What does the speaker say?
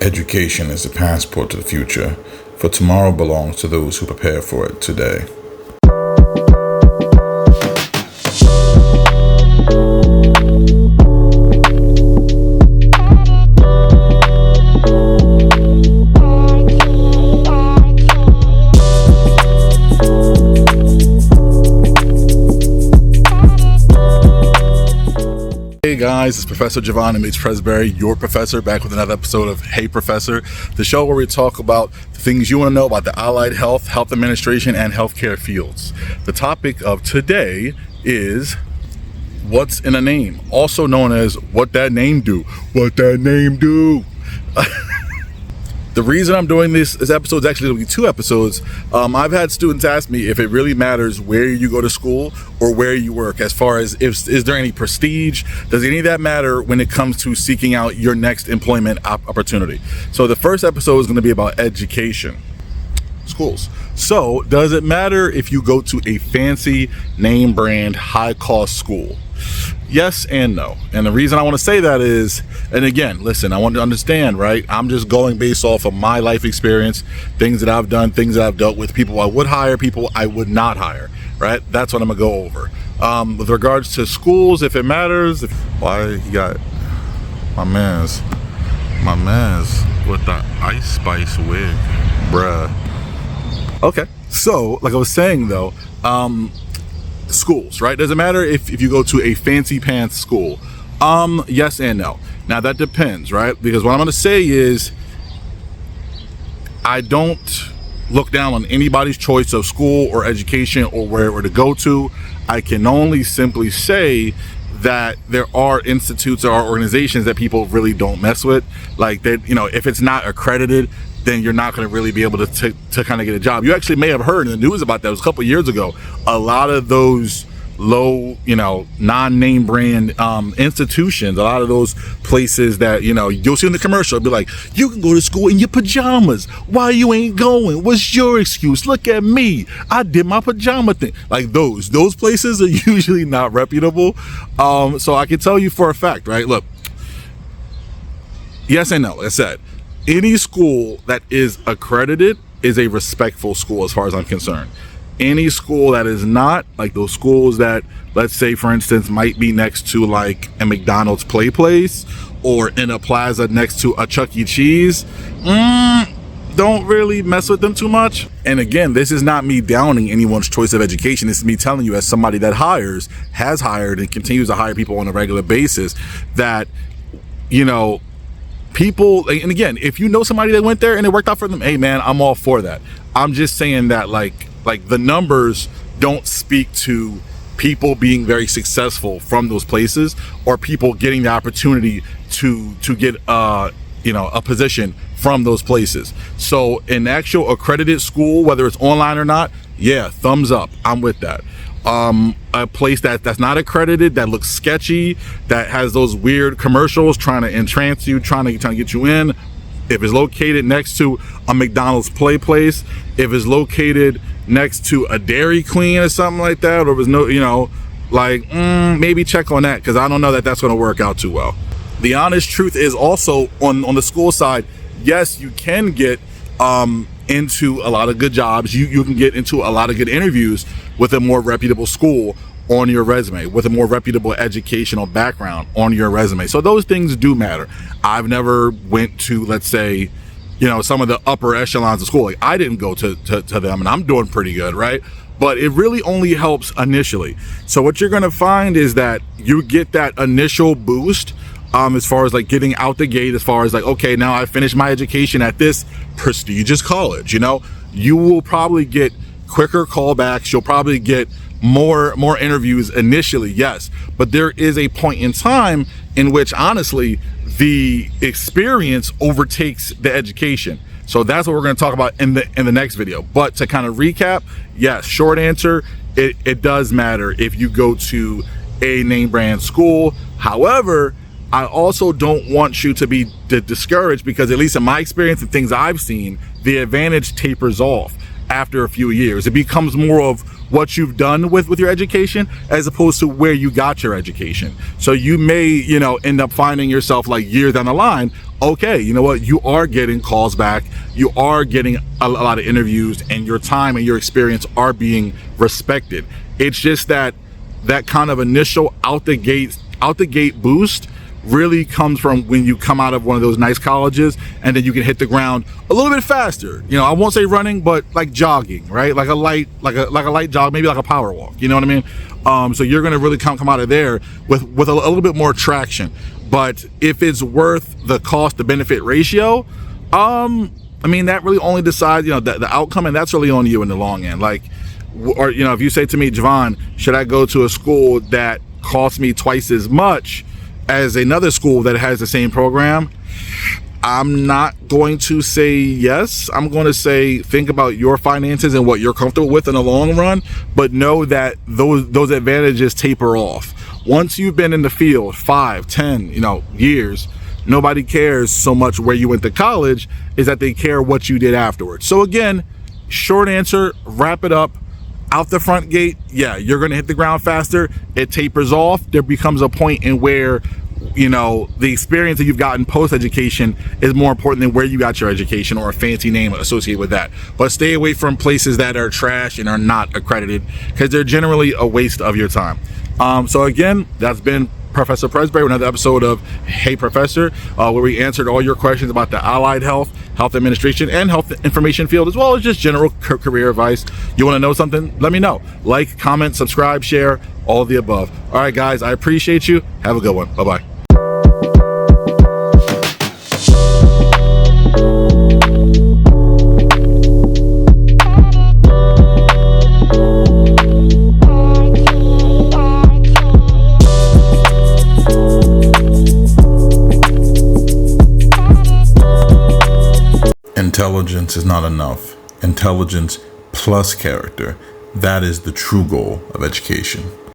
Education is the passport to the future, for tomorrow belongs to those who prepare for it today. Hey guys, it's Professor Javon M.H. Presbury, your professor, back with another episode of Hey Professor, the show where we talk about the things you want to know about the allied health, health administration, and healthcare fields. The topic of today is what's in a name, also known as what that name do. What that name do? The reason I'm doing this episode is actually going to be two episodes. I've had students ask me if it really matters where you go to school or where you work, as far as is there any prestige? Does any of that matter when it comes to seeking out your next employment opportunity? So the first episode is going to be about education, schools. So does it matter if you go to a fancy name brand, high cost school? Yes and no. And the reason I want to say that is, and again, listen, I want to understand, right? I'm just going based off of my life experience, things that I've done, things that I've dealt with, people I would hire, people I would not hire, right? That's what I'm going to go over. With regards to schools, if it matters, why you got my man's with the Ice Spice wig, bruh. Okay, so like I was saying though, schools, right? Doesn't matter if you go to a fancy pants school. Yes and no. Now that depends, right? Because what I'm going to say is I don't look down on anybody's choice of school or education or where to go to. I can only simply say that there are institutes or organizations that people really don't mess with. Like that, you know, if it's not accredited, then you're not going to really be able to kind of get a job. You actually may have heard in the news about that. It was a couple of years ago. A lot of those low, non-name brand institutions, a lot of those places that, you'll see in the commercial, it'll be like, you can go to school in your pajamas. Why you ain't going? What's your excuse? Look at me. I did my pajama thing. Like those places are usually not reputable. So I can tell you for a fact, right? Look, yes and no, like I said. Any school that is accredited is a respectful school as far as I'm concerned. Any school that is not, like those schools that, let's say for instance, might be next to like a McDonald's play place or in a plaza next to a Chuck E. Cheese, don't really mess with them too much. And again, this is not me downing anyone's choice of education. This is me telling you as somebody that has hired and continues to hire people on a regular basis that, people, and again, if you know somebody that went there and it worked out for them, hey man, I'm all for that. I'm just saying that like the numbers don't speak to people being very successful from those places or people getting the opportunity to get a position from those places. So an actual accredited school, whether it's online or not, yeah, thumbs up, I'm with that. A place that's not accredited, that looks sketchy, that has those weird commercials trying to entrance you, trying to get you in. If it's located next to a McDonald's play place, if it's located next to a Dairy Queen or something like that, or if it's maybe check on that, because I don't know that that's going to work out too well. The honest truth is also on the school side, yes, you can get into a lot of good jobs. You can get into a lot of good interviews with a more reputable school on your resume, with a more reputable educational background on your resume. So those things do matter. I've never went to, let's say, some of the upper echelons of school. Like I didn't go to them, and I'm doing pretty good, right? But it really only helps initially. So what you're going to find is that you get that initial boost as far as like getting out the gate, as far as like, okay, now I finished my education at this prestigious college, you will probably get quicker callbacks. You'll probably get more interviews initially, yes. But there is a point in time in which honestly, the experience overtakes the education. So that's what we're going to talk about in the next video. But to kind of recap, yes, short answer, it does matter if you go to a name brand school. However, I also don't want you to be discouraged, because at least in my experience and things I've seen, the advantage tapers off after a few years. It becomes more of what you've done with your education as opposed to where you got your education. So you may, end up finding yourself like years down the line, okay, you know what, you are getting calls back, you are getting a lot of interviews, and your time and your experience are being respected. It's just that kind of initial out the gate boost really comes from when you come out of one of those nice colleges, and then you can hit the ground a little bit faster. You know, I won't say running, but like jogging, right? Like a light jog, maybe like a power walk. You know what I mean? So you're going to really come out of there with a little bit more traction. But if it's worth the cost to benefit ratio, I mean, that really only decides, you know, the outcome, and that's really on you in the long end. Like, or, you know, if you say to me, Javon, should I go to a school that costs me twice as much as another school that has the same program? I'm not going to say yes. I'm going to say think about your finances and what you're comfortable with in the long run, but know that those advantages taper off. Once you've been in the field 5, 10, you know, years, nobody cares so much where you went to college, is that they care what you did afterwards. So again, short answer, wrap it up. Out the front gate, yeah, you're going to hit the ground faster. It tapers off. There becomes a point in where, you know, the experience that you've gotten post-education is more important than where you got your education or a fancy name associated with that. But stay away from places that are trash and are not accredited, because they're generally a waste of your time. So again, that's been Professor Presbury with another episode of Hey Professor, where we answered all your questions about the allied health administration, and health information field, as well as just general career advice. You want to know something? Let me know. Like, comment, subscribe, share, all of the above. All right, guys, I appreciate you. Have a good one. Bye-bye. Intelligence is not enough. Intelligence plus character. That is the true goal of education.